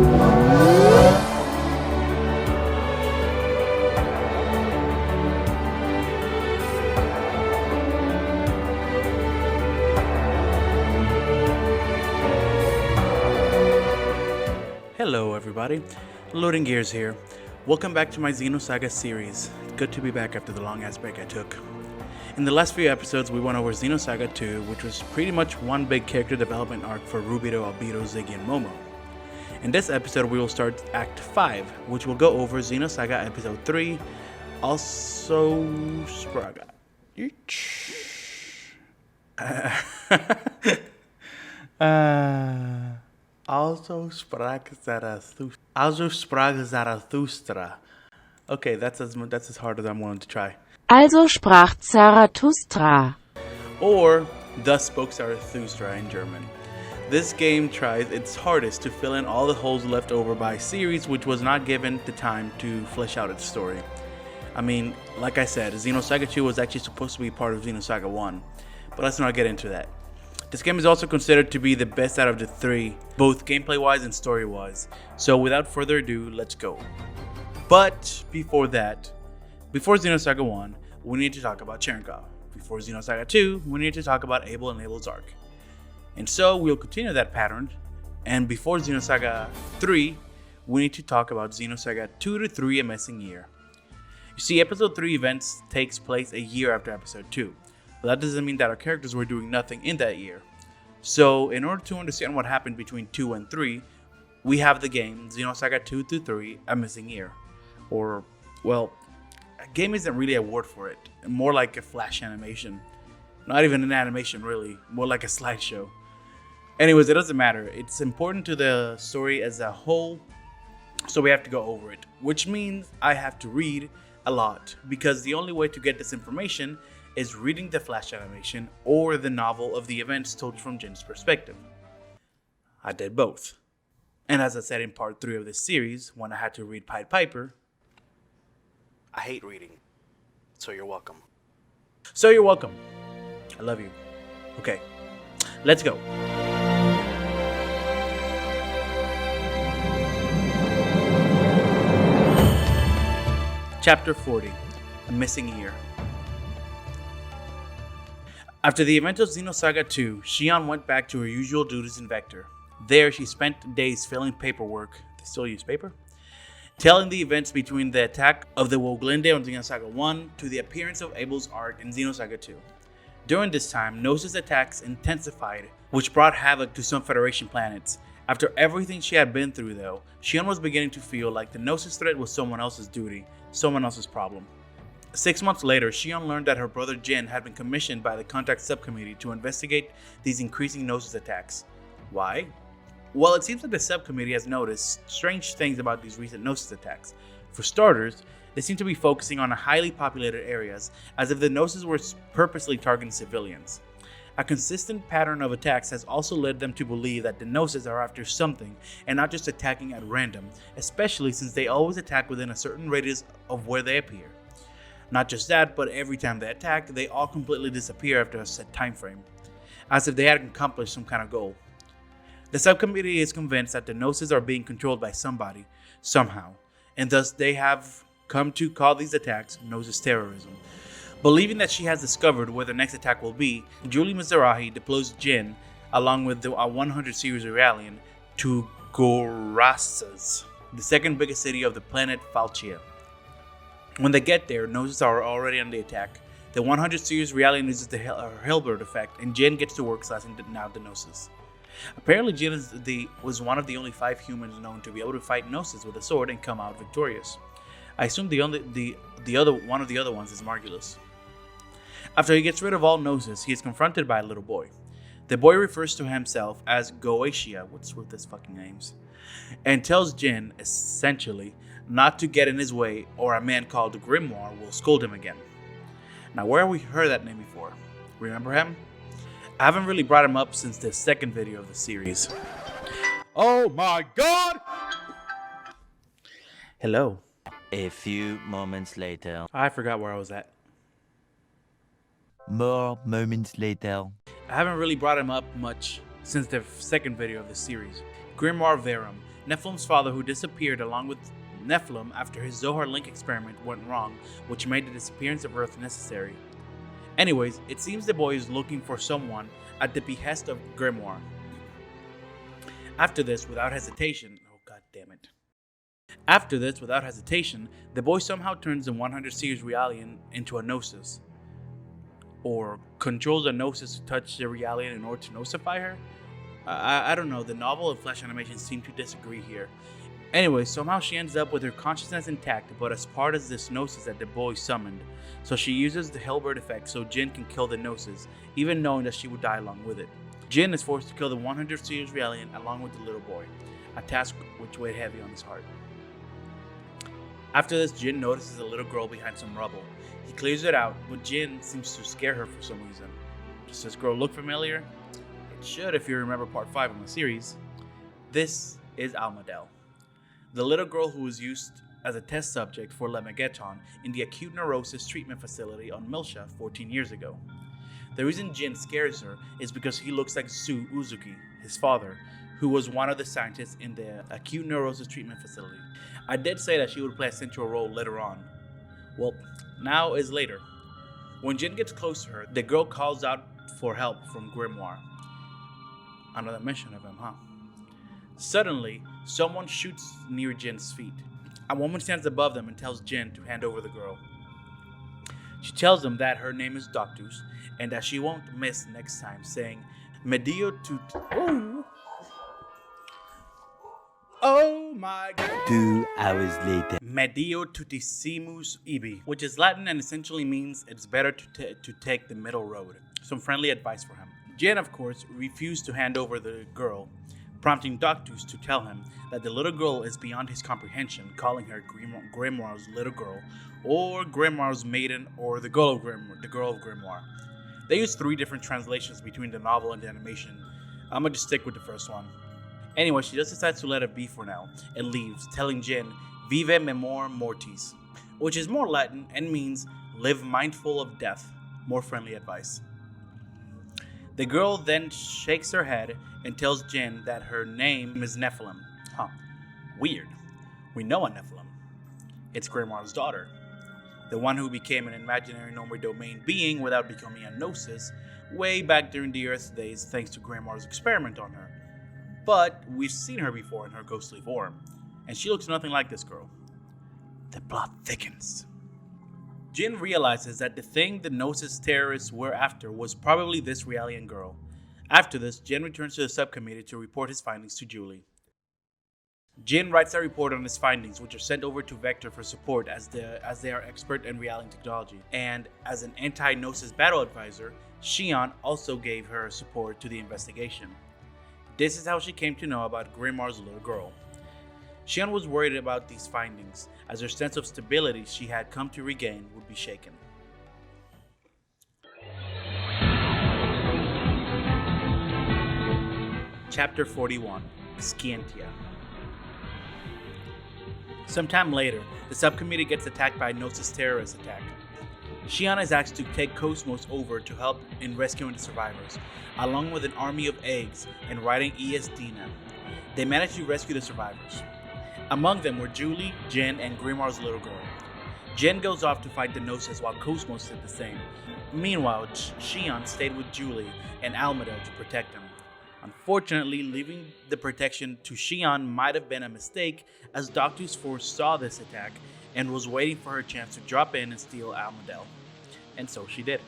Hello everybody, Loading Gears here. Welcome back to my Xenosaga series. Good to be back after the long ass break I took. In the last few episodes we went over Xenosaga 2, which was pretty much one big character development arc for Rubido, Albedo, Ziggy, and Momo. In this episode we will start Act 5, which will go over Xenosaga Episode 3, also Spraga. Also sprach Zarathustra. Okay, that's as hard as I'm willing to try. Also sprach Zarathustra. Or, thus spoke Zarathustra in German. This game tries its hardest to fill in all the holes left over by a series which was not given the time to flesh out its story. I mean, like I said, Xenosaga 2 was actually supposed to be part of Xenosaga 1, but let's not get into that. This game is also considered to be the best out of the three, both gameplay-wise and story-wise. So without further ado, let's go. But before that, before Xenosaga 1, we need to talk about Cherenkov. Before Xenosaga 2, we need to talk about Abel and Abel's arc. And so we'll continue that pattern. And before Xenosaga 3, we need to talk about Xenosaga 2 to 3, A Missing Year. You see, Episode 3 events takes place a year after Episode 2. But that doesn't mean that our characters were doing nothing in that year. So, in order to understand what happened between 2 and 3, we have the game Xenosaga 2 to 3, A Missing Year. Or, well, a game isn't really a word for it. More like a flash animation. Not even an animation, really. More like a slideshow. Anyways, it doesn't matter. It's important to the story as a whole, so we have to go over it. Which means I have to read a lot, because the only way to get this information is reading the flash animation or the novel of the events told from Jin's perspective. I did both. And as I said in part 3 of this series, when I had to read Pied Piper, I hate reading. So you're welcome. I love you. Okay, let's go. Chapter 40, A Missing Year. After the event of Xenosaga 2, Xion went back to her usual duties in Vector. There, she spent days filling paperwork. They still use paper? Telling the events between the attack of the Woglinde on Xenosaga 1 to the appearance of Abel's art in Xenosaga 2. During this time, Gnosis attacks intensified, which brought havoc to some Federation planets. After everything she had been through though, Xion was beginning to feel like the Gnosis threat was someone else's duty, someone else's problem. 6 months later, Xion learned that her brother Jin had been commissioned by the Contact Subcommittee to investigate these increasing Gnosis attacks. Why? Well, it seems that the subcommittee has noticed strange things about these recent Gnosis attacks. For starters, they seem to be focusing on highly populated areas, as if the Gnosis were purposely targeting civilians. A consistent pattern of attacks has also led them to believe that the Gnosis are after something and not just attacking at random, especially since they always attack within a certain radius of where they appear. Not just that, but every time they attack, they all completely disappear after a set time frame, as if they had accomplished some kind of goal. The subcommittee is convinced that the Gnosis are being controlled by somebody, somehow, and thus they have come to call these attacks Gnosis terrorism. Believing that she has discovered where the next attack will be, Julie Mizrahi deploys Jin, along with the 100 series Realian, to Gorasas, the second biggest city of the planet Falchia. When they get there, Gnosis are already on the attack. The 100 series Realian uses the Hilbert effect, and Jin gets to work slicing down the Gnosis. Apparently, Jin was one of the only 5 humans known to be able to fight Gnosis with a sword and come out victorious. I assume one of the other ones is Margulis. After he gets rid of all Gnosis, he is confronted by a little boy. The boy refers to himself as Goetia, what's with his fucking names, and tells Jin, essentially, not to get in his way or a man called Grimoire will scold him again. Now, where have we heard that name before? Remember him? I haven't really brought him up since the second video of the series. Oh my god! Hello. A few moments later. I forgot where I was at. More moments later. I haven't really brought him up much since the second video of the series. Grimoire Verum, Nephilim's father, who disappeared along with Nephilim after his Zohar Link experiment went wrong, which made the disappearance of Earth necessary. Anyways, it seems the boy is looking for someone at the behest of Grimoire. After this, without hesitation, the boy somehow turns the 100 Series Realian into a Gnosis. Or controls a Gnosis to touch the Realian in order to Gnosify her? I don't know, the novel and Flash animation seem to disagree here. Anyway, somehow she ends up with her consciousness intact, but as part of this Gnosis that the boy summoned. So she uses the Hellbird effect so Jin can kill the Gnosis, even knowing that she would die along with it. Jin is forced to kill the 100 Series Realian along with the little boy, a task which weighed heavy on his heart. After this, Jin notices a little girl behind some rubble. He clears it out, but Jin seems to scare her for some reason. Does this girl look familiar? It should if you remember part 5 of the series. This is Almadel, the little girl who was used as a test subject for Lemegeton in the acute neurosis treatment facility on Milsha 14 years ago. The reason Jin scares her is because he looks like Su Uzuki, his father, who was one of the scientists in the acute neurosis treatment facility. I did say that she would play a central role later on. Well, now is later. When Jin gets close to her, the girl calls out for help from Grimoire. Another mention of him, huh? Suddenly, someone shoots near Jin's feet. A woman stands above them and tells Jin to hand over the girl. She tells him that her name is Doctus and that she won't miss next time, saying, Medio tut. Oh my god. 2 hours later. Medio tutissimus ibi, which is Latin and essentially means it's better to take the middle road. Some friendly advice for him. Jin, of course, refused to hand over the girl, prompting Doctus to tell him that the little girl is beyond his comprehension, calling her Grimoire's little girl, or Grimoire's maiden, or the girl of Grimoire. They use 3 different translations between the novel and the animation. I'm gonna just stick with the first one. Anyway, she just decides to let it be for now and leaves, telling Jin, Vive memor mortis, which is more Latin and means live mindful of death. More friendly advice. The girl then shakes her head and tells Jin that her name is Nephilim. Huh. Weird. We know a Nephilim. It's Grimoire's daughter. The one who became an imaginary Nomad Domain being without becoming a Gnosis way back during the Earth days thanks to Grimoire's experiment on her. But we've seen her before in her ghostly form, and she looks nothing like this girl. The plot thickens. Jin realizes that the thing the Gnosis terrorists were after was probably this Realian girl. After this, Jin returns to the subcommittee to report his findings to Julie. Jin writes a report on his findings, which are sent over to Vector for support as they are expert in Realian technology. And as an anti-Gnosis battle advisor, Xion also gave her support to the investigation. This is how she came to know about Grimoire's little girl. Xion was worried about these findings, as her sense of stability she had come to regain would be shaken. Chapter 41, Skandia. Sometime later, the subcommittee gets attacked by a Gnosis terrorist attack. Xion is asked to take Cosmos over to help in rescuing the survivors, along with an army of eggs and riding ES Dina. They managed to rescue the survivors. Among them were Julie, Jin, and Grimoire's little girl. Jin goes off to fight the Gnosis while Cosmos did the same. Meanwhile, Xion stayed with Julie and Almadel to protect them. Unfortunately, leaving the protection to Xion might have been a mistake, as Doctus foresaw this attack and was waiting for her chance to drop in and steal Almadel. And so she did.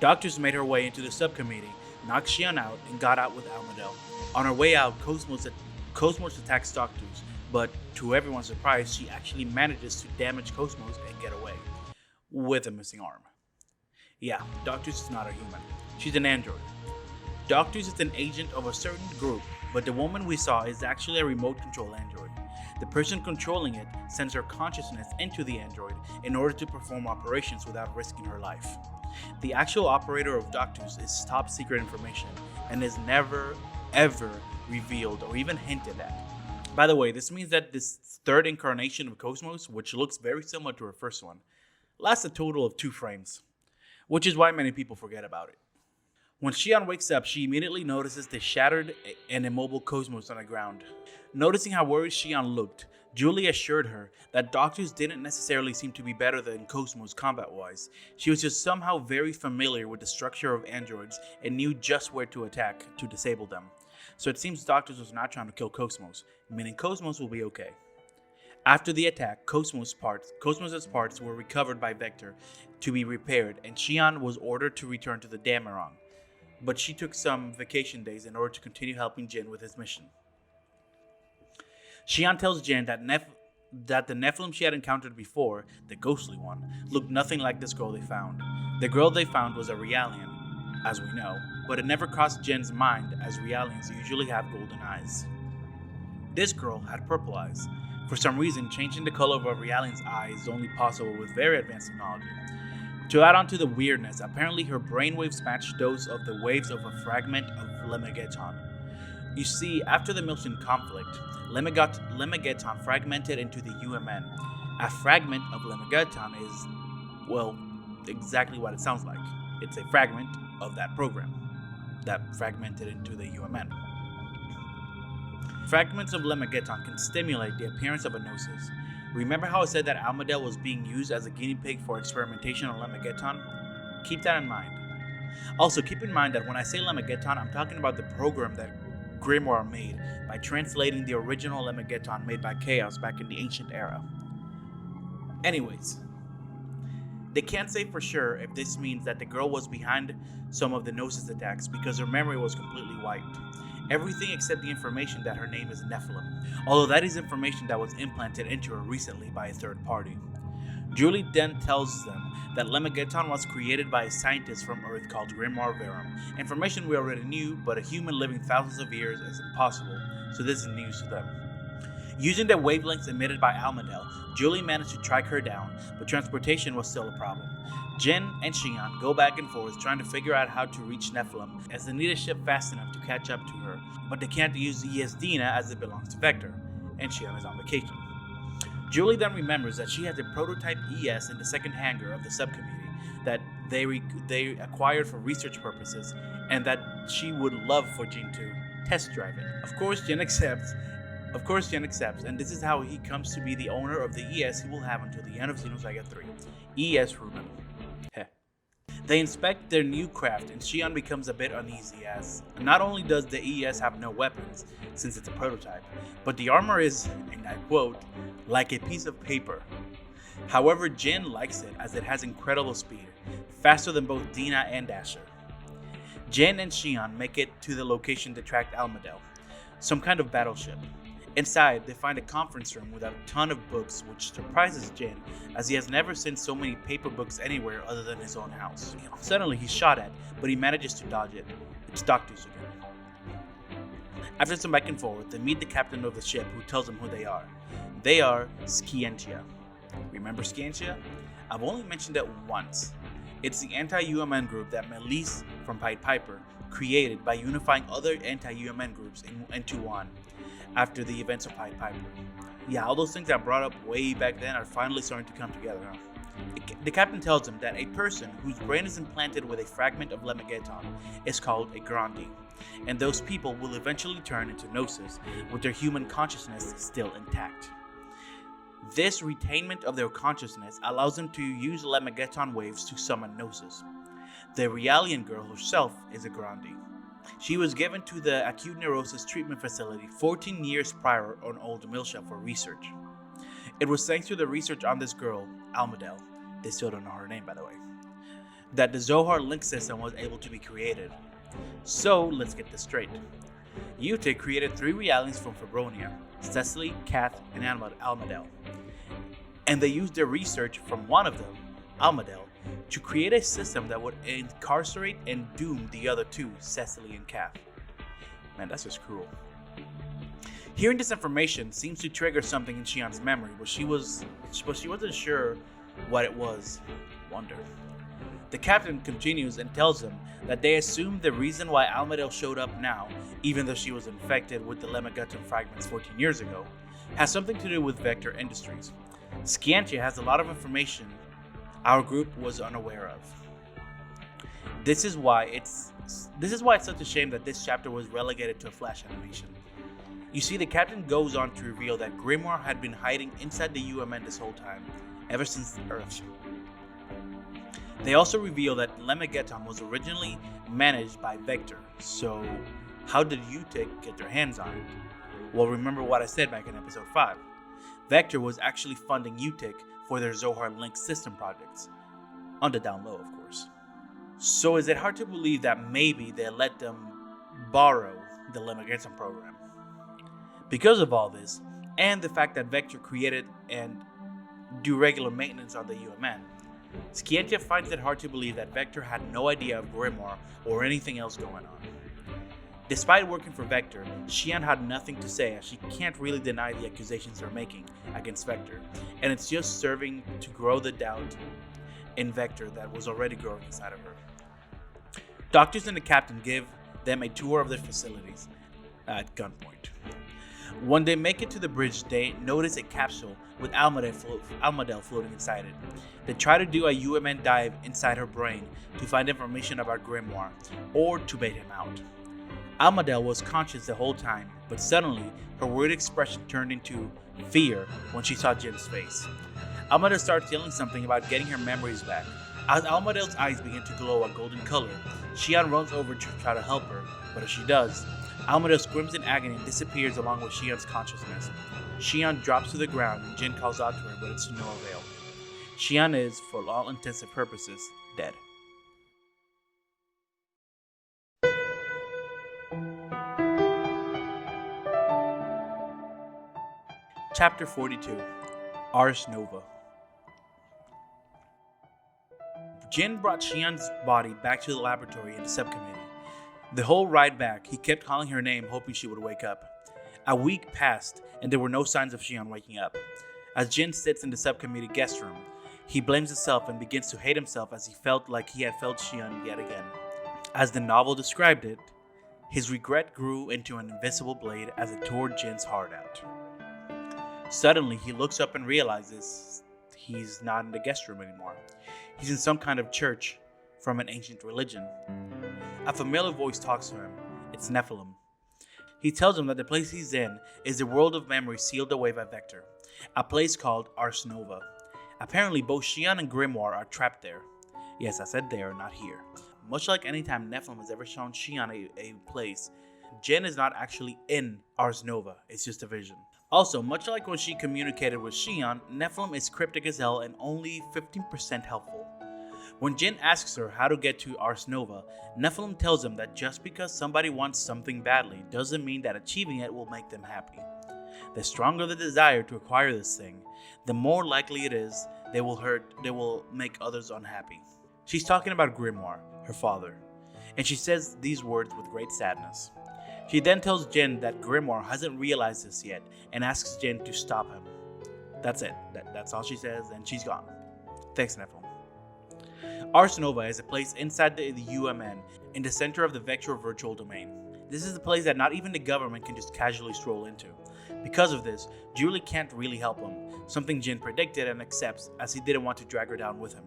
Doctus made her way into the subcommittee, knocked Xion out, and got out with Almadel. On her way out, Cosmos attacks Doctus, but to everyone's surprise, she actually manages to damage Cosmos and get away. With a missing arm. Yeah, Doctus is not a human. She's an android. Doctus is an agent of a certain group, but the woman we saw is actually a remote control android. The person controlling it sends her consciousness into the android in order to perform operations without risking her life. The actual operator of Doctus is top secret information and is never, ever revealed or even hinted at. By the way, this means that this third incarnation of Cosmos, which looks very similar to her first one, lasts a total of 2 frames, which is why many people forget about it. When Xian wakes up, she immediately notices the shattered and immobile Cosmos on the ground. Noticing how worried Xian looked, Julie assured her that doctors didn't necessarily seem to be better than Cosmos combat-wise. She was just somehow very familiar with the structure of androids and knew just where to attack to disable them. So it seems doctors was not trying to kill Cosmos, meaning Cosmos will be okay. After the attack, Cosmos' parts were recovered by Vector to be repaired, and Xian was ordered to return to the Dameron. But she took some vacation days in order to continue helping Jin with his mission. Xian tells Jin that the Nephilim she had encountered before, the ghostly one, looked nothing like this girl they found. The girl they found was a Realian, as we know, but it never crossed Jin's mind as Realians usually have golden eyes. This girl had purple eyes. For some reason, changing the color of a Realian's eyes is only possible with very advanced technology. To add on to the weirdness, apparently her brainwaves matched those of the waves of a fragment of Lemegeton. You see, after the Milton conflict, Lemegeton fragmented into the UMN. A fragment of Lemegeton is, well, exactly what it sounds like. It's a fragment of that program that fragmented into the UMN. Fragments of Lemegeton can stimulate the appearance of a gnosis. Remember how I said that Almadel was being used as a guinea pig for experimentation on Lemegeton? Keep that in mind. Also, keep in mind that when I say Lemegeton, I'm talking about the program that Grimoire made by translating the original Lemegeton made by Chaos back in the ancient era. Anyways, they can't say for sure if this means that the girl was behind some of the Gnosis attacks because her memory was completely wiped. Everything except the information that her name is Nephilim, although that is information that was implanted into her recently by a third party. Julie then tells them that Lemegeton was created by a scientist from Earth called Grimoire Verum, information we already knew, but a human living thousands of years is impossible, so this is news to them. Using the wavelengths emitted by Almadel, Julie managed to track her down, but transportation was still a problem. Jin and Xian go back and forth trying to figure out how to reach Nephilim, as they need a ship fast enough to catch up to her, but they can't use the ES Dina as it belongs to Vector, and Xian is on vacation. Julie then remembers that she has a prototype ES in the second hangar of the subcommittee that they acquired for research purposes, and that she would love for Jin to test drive it. Of course, Jin accepts, and this is how he comes to be the owner of the ES he will have until the end of Xenosaga 3, ES Ruben. They inspect their new craft, and Xian becomes a bit uneasy as not only does the ES have no weapons, since it's a prototype, but the armor is, and I quote, like a piece of paper. However, Jin likes it as it has incredible speed, faster than both Dina and Dasher. Jin and Xian make it to the location to track Almadel, some kind of battleship. Inside, they find a conference room with a ton of books, which surprises Jin, as he has never seen so many paper books anywhere other than his own house. Suddenly, he's shot at, but he manages to dodge it. It's doctors again. After some back and forth, they meet the captain of the ship, who tells them who they are. They are Skandia. Remember Skandia? I've only mentioned it once. It's the anti-UMN group that Melisse from Pied Piper created by unifying other anti-UMN groups into one after the events of Pied Piper. Yeah, all those things I brought up way back then are finally starting to come together, huh? The captain tells him that a person whose brain is implanted with a fragment of Lemegeton is called a Grandi, and those people will eventually turn into Gnosis with their human consciousness still intact. This retainment of their consciousness allows them to use Lemegeton waves to summon Gnosis. The Realian girl herself is a Grandi. She was given to the acute neurosis treatment facility 14 years prior on Old Milsha for research. It was thanks to the research on this girl, Almadel, they still don't know her name by the way, that the Zohar link system was able to be created. So let's get this straight. Yute created 3 Realians from Fabronia, Cecily, Kath, and Almadel. And they used their research from one of them, Almadel, to create a system that would incarcerate and doom the other 2, Cecily and Kath. Man, that's just cruel. Hearing this information seems to trigger something in Xian's memory, but she wasn't sure what it was. Wonder. The captain continues and tells him that they assume the reason why Almadel showed up now, even though she was infected with the Lemegeton fragments 14 years ago, has something to do with Vector Industries. Skandia has a lot of information our group was unaware of. This is why it's This is why it's such a shame that this chapter was relegated to a flash animation. You see, the captain goes on to reveal that Grimoire had been hiding inside the UMN this whole time, ever since the Earth. They also reveal that Lemegeton was originally managed by Vector, so how did UTIC get their hands on it? Well, remember what I said back in episode 5. Vector was actually funding UTIC for their Zohar Link system projects. On the down low, of course. So is it hard to believe that maybe they let them borrow the Lemegeton program? Because of all this, and the fact that Vector created and do regular maintenance on the UMN, Skandia finds it hard to believe that Vector had no idea of Grimoire or anything else going on. Despite working for Vector, Xian had nothing to say as she can't really deny the accusations they're making against Vector, and it's just serving to grow the doubt in Vector that was already growing inside of her. Doctors and the captain give them a tour of their facilities at gunpoint. When they make it to the bridge, they notice a capsule with Almadel floating inside it. They try to do a UMN dive inside her brain to find information about Grimoire, or to bait him out. Almadel was conscious the whole time, but suddenly her worried expression turned into fear when she saw Jin's face. Almadel starts yelling something about getting her memories back. As Almadel's eyes begin to glow a golden color, Xian runs over to try to help her, but as she does, Almadel screams in agony and disappears along with Xian's consciousness. Xian drops to the ground and Jin calls out to her, but it's to no avail. Xian is, for all intents and purposes, dead. Chapter 42, Ars Nova. Jin brought Xian's body back to the laboratory in the subcommittee. The whole ride back, he kept calling her name, hoping she would wake up. A week passed, and there were no signs of Xian waking up. As Jin sits in the subcommittee guest room, he blames himself and begins to hate himself as he felt like he had failed Xian yet again. As the novel described it, his regret grew into an invisible blade as it tore Jin's heart out. Suddenly, he looks up and realizes he's not in the guest room anymore. He's in some kind of church from an ancient religion. A familiar voice talks to him. It's Nephilim. He tells him that the place he's in is the world of memory sealed away by Vector, a place called Ars Nova. Apparently, both Xian and Grimoire are trapped there. Yes, I said there, not here. Much like any time Nephilim has ever shown Xian a place, Jin is not actually in Ars Nova, it's just a vision. Also, much like when she communicated with Xian, Nephilim is cryptic as hell and only 15% helpful. When Jin asks her how to get to Ars Nova, Nephilim tells him that just because somebody wants something badly doesn't mean that achieving it will make them happy. The stronger the desire to acquire this thing, the more likely it is they will make others unhappy. She's talking about Grimoire, her father, and she says these words with great sadness. She then tells Jin that Grimoire hasn't realized this yet and asks Jin to stop him. That's it. That's all she says, and she's gone. Thanks, Nephilim. Ars Nova is a place inside the UMN in the center of the Vector virtual domain. This is a place that not even the government can just casually stroll into. Because of this, Julie can't really help him, something Jin predicted and accepts as he didn't want to drag her down with him.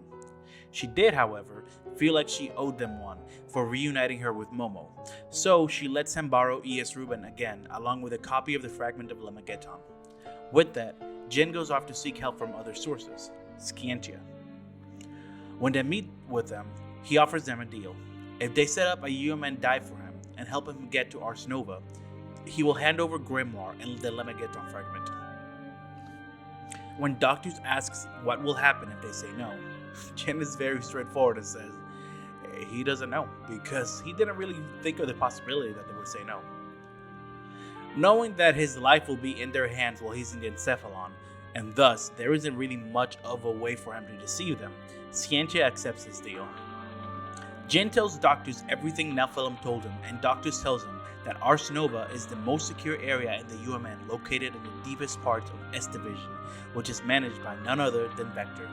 She did, however, feel like she owed them one for reuniting her with Momo, so she lets him borrow E.S. Rubin again, along with a copy of the fragment of Lemegeton. With that, Jin goes off to seek help from other sources, Skandia. When they meet with them, he offers them a deal. If they set up a UMN dive for him and help him get to Ars Nova, he will hand over Grimoire and the Lemegeton fragment. When Doctus asks what will happen if they say no, Jin is very straightforward and says he doesn't know because he didn't really think of the possibility that they would say no. Knowing that his life will be in their hands while he's in the Encephalon, and thus there isn't really much of a way for him to deceive them, Skandia accepts this deal. Jin tells Doctus everything Nephilim told him, and Doctus tells him that Ars Nova is the most secure area in the UMN, located in the deepest parts of S Division, which is managed by none other than Vector.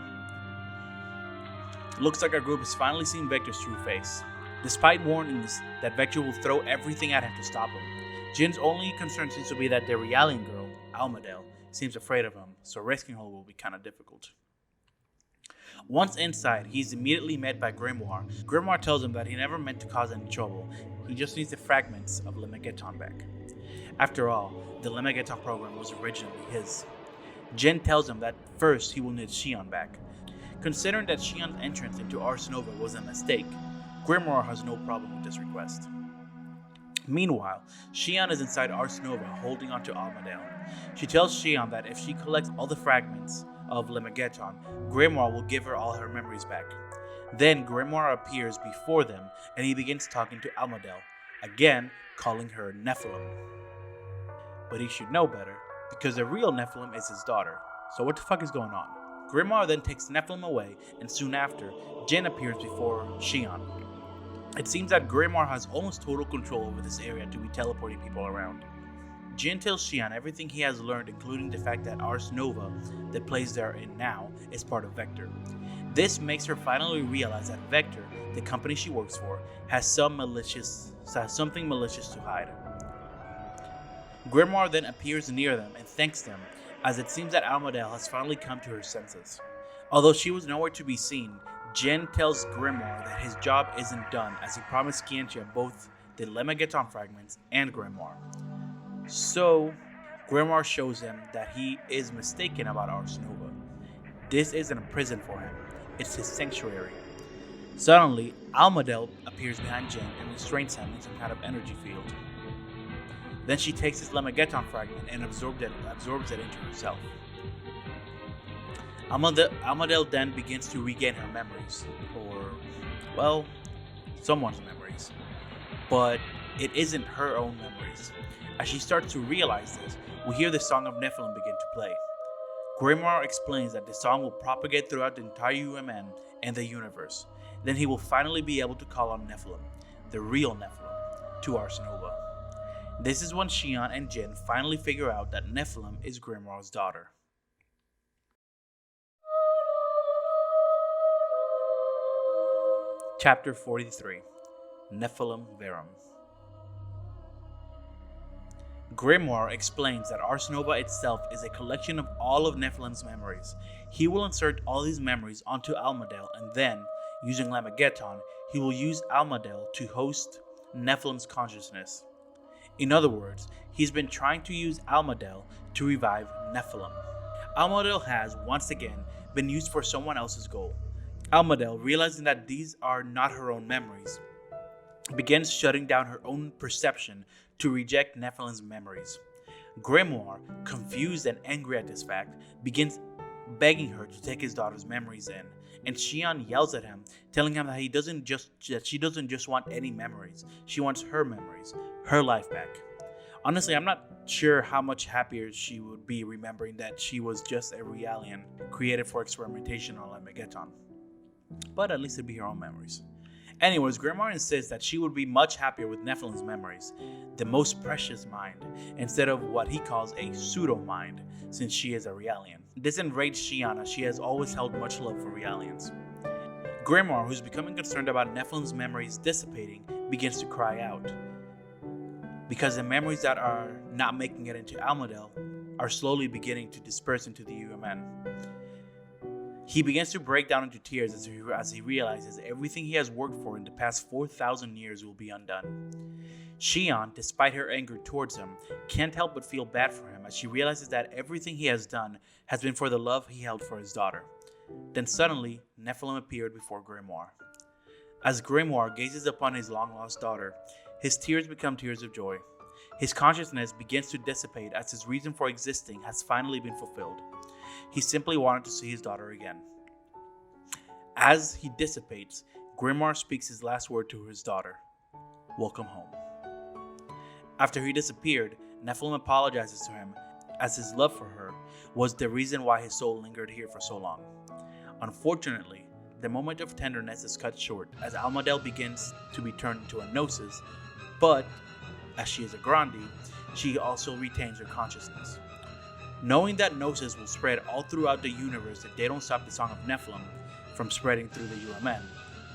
Looks like our group has finally seen Vector's true face. Despite warnings that Vector will throw everything at him to stop him, Jin's only concern seems to be that the Realian girl, Almadel, seems afraid of him, so rescuing her will be kind of difficult. Once inside, he's immediately met by Grimoire. Grimoire tells him that he never meant to cause any trouble, he just needs the fragments of Lemegeton back. After all, the Lemegeton program was originally his. Jin tells him that first he will need Xion back. Considering that Xion's entrance into Ars Nova was a mistake, Grimoire has no problem with this request. Meanwhile, Xion is inside Ars Nova holding onto Almadale. She tells Xion that if she collects all the fragments of Lemegeton, Grimoire will give her all her memories back. Then Grimoire appears before them and he begins talking to Almadale, again calling her Nephilim. But he should know better, because the real Nephilim is his daughter. So what the fuck is going on? Grimoire then takes Nephilim away, and soon after, Jin appears before Xion. It seems that Grimoire has almost total control over this area to be teleporting people around. Jin tells Xion everything he has learned, including the fact that Ars Nova, the place they're in now, is part of Vector. This makes her finally realize that Vector, the company she works for, has something malicious to hide. Grimoire then appears near them and thanks them, as it seems that Almadale has finally come to her senses. Although she was nowhere to be seen, Jin tells Grimoire that his job isn't done, as he promised Skandia both the Lemegeton fragments and Grimoire. So, Grimoire shows him that he is mistaken about Ars Nova. This isn't a prison for him, it's his sanctuary. Suddenly, Almadale appears behind Jin and restrains him in some kind of energy field. Then she takes his Lemegeton fragment and absorbs it into herself. Almadale then begins to regain her memories, or, well, someone's memories. But it isn't her own memories. As she starts to realize this, we hear the song of Nephilim begin to play. Grimoire explains that the song will propagate throughout the entire UMN and the universe. Then he will finally be able to call on Nephilim, the real Nephilim, to Ars Nova. This is when Xion and Jin finally figure out that Nephilim is Grimoire's daughter. Chapter 43, Nephilim Verum. Grimoire explains that Ars Nova itself is a collection of all of Nephilim's memories. He will insert all these memories onto Almadale, and then, using Lemegeton, he will use Almadale to host Nephilim's consciousness. In other words, he's been trying to use Almadale to revive Nephilim. Almadale has, once again, been used for someone else's goal. Almadale, realizing that these are not her own memories, begins shutting down her own perception to reject Nephilim's memories. Grimoire, confused and angry at this fact, begins begging her to take his daughter's memories in, and Xion yells at him, telling him that she doesn't just want any memories, she wants her memories, her life back. Honestly, I'm not sure how much happier she would be remembering that she was just a Realian created for experimentation on Lemegeton. But at least it'd be her own memories. Anyways, Grimoire insists that she would be much happier with Nephilim's memories, the most precious mind, instead of what he calls a pseudo-mind, since she is a Realian. This enraged Xion, as she has always held much love for Realians. Grimoire, who's becoming concerned about Nephilim's memories dissipating, begins to cry out, because the memories that are not making it into Almadale are slowly beginning to disperse into the UMN. He begins to break down into tears as he realizes everything he has worked for in the past 4,000 years will be undone. Xion, despite her anger towards him, can't help but feel bad for him as she realizes that everything he has done has been for the love he held for his daughter. Then suddenly, Nephilim appeared before Grimoire. As Grimoire gazes upon his long-lost daughter, his tears become tears of joy. His consciousness begins to dissipate as his reason for existing has finally been fulfilled. He simply wanted to see his daughter again. As he dissipates, Grimoire speaks his last word to his daughter, "Welcome home." After he disappeared, Nephilim apologizes to him, as his love for her was the reason why his soul lingered here for so long. Unfortunately, the moment of tenderness is cut short as Almadale begins to be turned into a Gnosis, but as she is a Grandi, she also retains her consciousness. Knowing that Gnosis will spread all throughout the universe if they don't stop the Song of Nephilim from spreading through the UMN,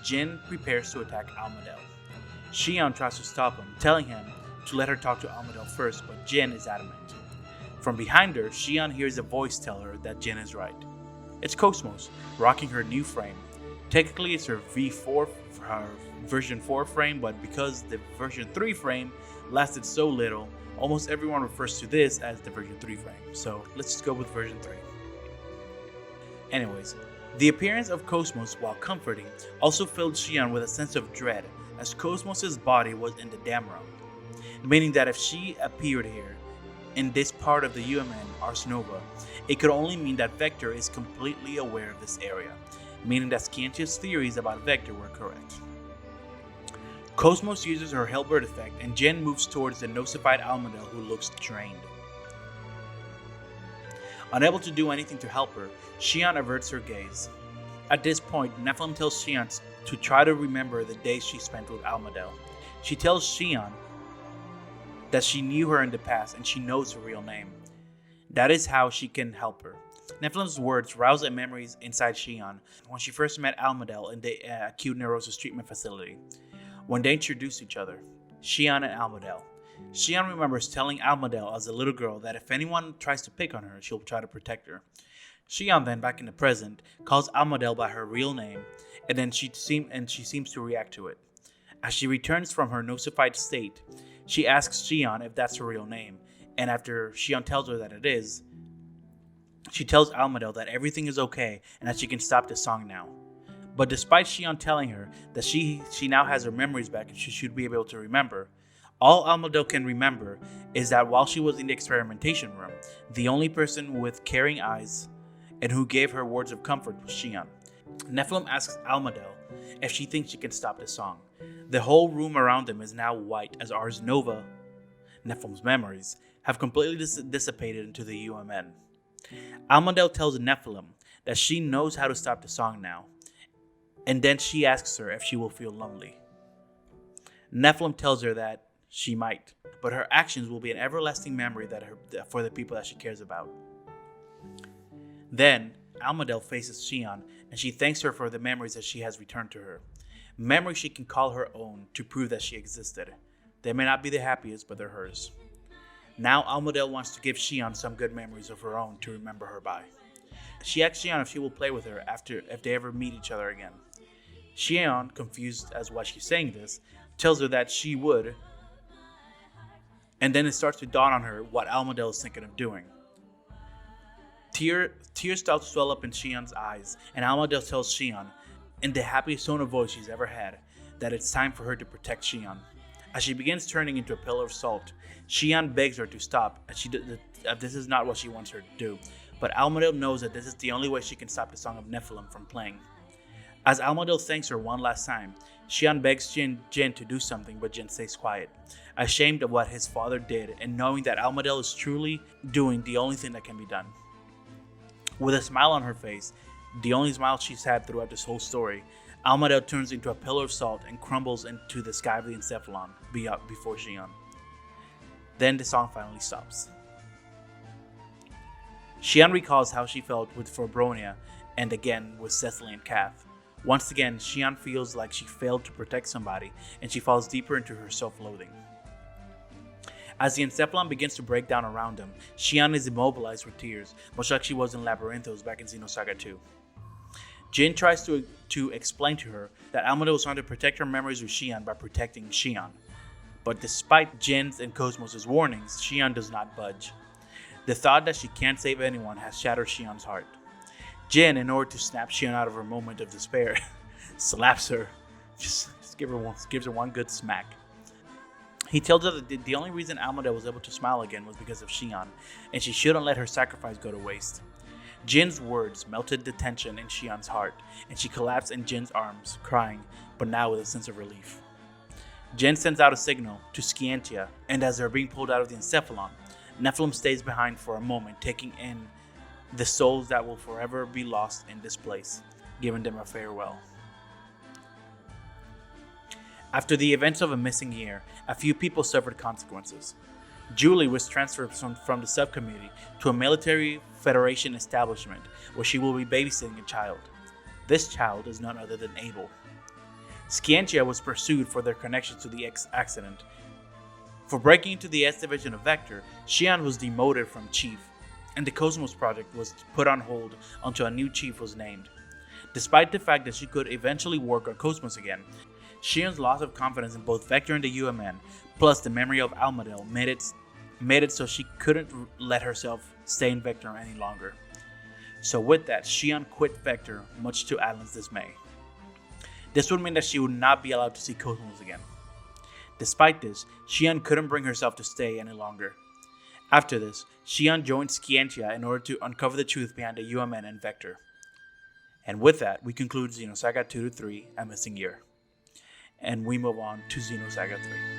Jin prepares to attack Almadale. Xion tries to stop him, telling him to let her talk to Almadale first, but Jin is adamant. From behind her, Xion hears a voice tell her that Jin is right. It's Cosmos, rocking her new frame. Technically, it's her V4, her version 4 frame, but because the version 3 frame lasted so little, almost everyone refers to this as the version 3 frame. So let's just go with version 3. Anyways, the appearance of Cosmos, while comforting, also filled Xian with a sense of dread, as Cosmos' body was in the dam realm, meaning that if she appeared here, in this part of the UMN Ars Nova, it could only mean that Vector is completely aware of this area, meaning that Skandia's theories about Vector were correct. Cosmos uses her Hellbird effect, and Jin moves towards the nosified Almadel, who looks drained. Unable to do anything to help her, Xian averts her gaze. At this point, Nephilim tells Xian to try to remember the days she spent with Almadel. She tells Xian that she knew her in the past and she knows her real name. That is how she can help her. Nephilim's words rouse the memories inside Xian when she first met Almadel in the acute neurosis treatment facility. When they introduced each other, Xian and Almadel. Xian remembers telling Almadel as a little girl that if anyone tries to pick on her, she'll try to protect her. Xian then, back in the present, calls Almadel by her real name, and then she seems to react to it. As she returns from her nosified state, she asks Xian if that's her real name, and after Xian tells her that it is, she tells Almadel that everything is okay and that she can stop the song now. But despite Xian telling her that she now has her memories back and she should be able to remember, all Almadel can remember is that while she was in the experimentation room, the only person with caring eyes and who gave her words of comfort was Xian. Nephilim asks Almadel if she thinks she can stop the song. The whole room around them is now white as Ars Nova, Nephilim's memories, have completely dissipated into the UMN. Almadel tells Nephilim that she knows how to stop the song now, and then she asks her if she will feel lonely. Nephilim tells her that she might, but her actions will be an everlasting memory for the people that she cares about. Then, Almadel faces Xian, and she thanks her for the memories that she has returned to her. Memories she can call her own to prove that she existed. They may not be the happiest, but they're hers. Now Almadel wants to give Xian some good memories of her own to remember her by. She asks Xian if she will play with her if they ever meet each other again. Xian, confused as why she's saying this, tells her that she would, and then it starts to dawn on her what Almadel is thinking of doing. Tears start to swell up in Xian's eyes, and Almadel tells Xian, in the happiest tone of voice she's ever had, that it's time for her to protect Xian. As she begins turning into a pillar of salt, Xian begs her to stop, as this is not what she wants her to do, but Almadel knows that this is the only way she can stop the Song of Nephilim from playing. As Almadel thanks her one last time, Xian begs Jin to do something, but Jin stays quiet, ashamed of what his father did and knowing that Almadel is truly doing the only thing that can be done. With a smile on her face, the only smile she's had throughout this whole story, Almadel turns into a pillar of salt and crumbles into the sky of the Encephalon before Xian. Then the song finally stops. Xian recalls how she felt with Fobronia and again with Cecily and Kath. Once again, Xian feels like she failed to protect somebody and she falls deeper into her self-loathing. As the Encephalon begins to break down around them, Xian is immobilized with tears, much like she was in Labyrinthos back in Xenosaga 2. Jin tries to explain to her that Almadel was trying to protect her memories with Xian by protecting Xian. But despite Jin's and Cosmos' warnings, Xian does not budge. The thought that she can't save anyone has shattered Xian's heart. Jin, in order to snap Xian out of her moment of despair, slaps her. Just gives her one good smack. He tells her that the only reason Almadel was able to smile again was because of Xian, and she shouldn't let her sacrifice go to waste. Jin's words melted the tension in Xian's heart, and she collapsed in Jin's arms, crying, but now with a sense of relief. Jin sends out a signal to Skandia, and as they're being pulled out of the Encephalon, Nephilim stays behind for a moment, taking in the souls that will forever be lost in this place, giving them a farewell. After the events of a missing year, a few people suffered consequences. Julie was transferred from the subcommittee to a military federation establishment where she will be babysitting a child. This child is none other than Abel. Skandia was pursued for their connection to the accident. For breaking into the S Division of Vector, Xian was demoted from chief. and the Cosmos project was put on hold until a new chief was named. Despite the fact that she could eventually work on Cosmos again, Shion's loss of confidence in both Vector and the UMN, plus the memory of Almadel, made it so she couldn't let herself stay in Vector any longer. So with that, Shion quit Vector, much to Atlan's dismay. This would mean that she would not be allowed to see Cosmos again. Despite this, Shion couldn't bring herself to stay any longer. After this, Shion joined Skandia in order to uncover the truth behind the UMN and Vector. And with that, we conclude Xenosaga 2-3, A Missing Year. And we move on to Xenosaga 3.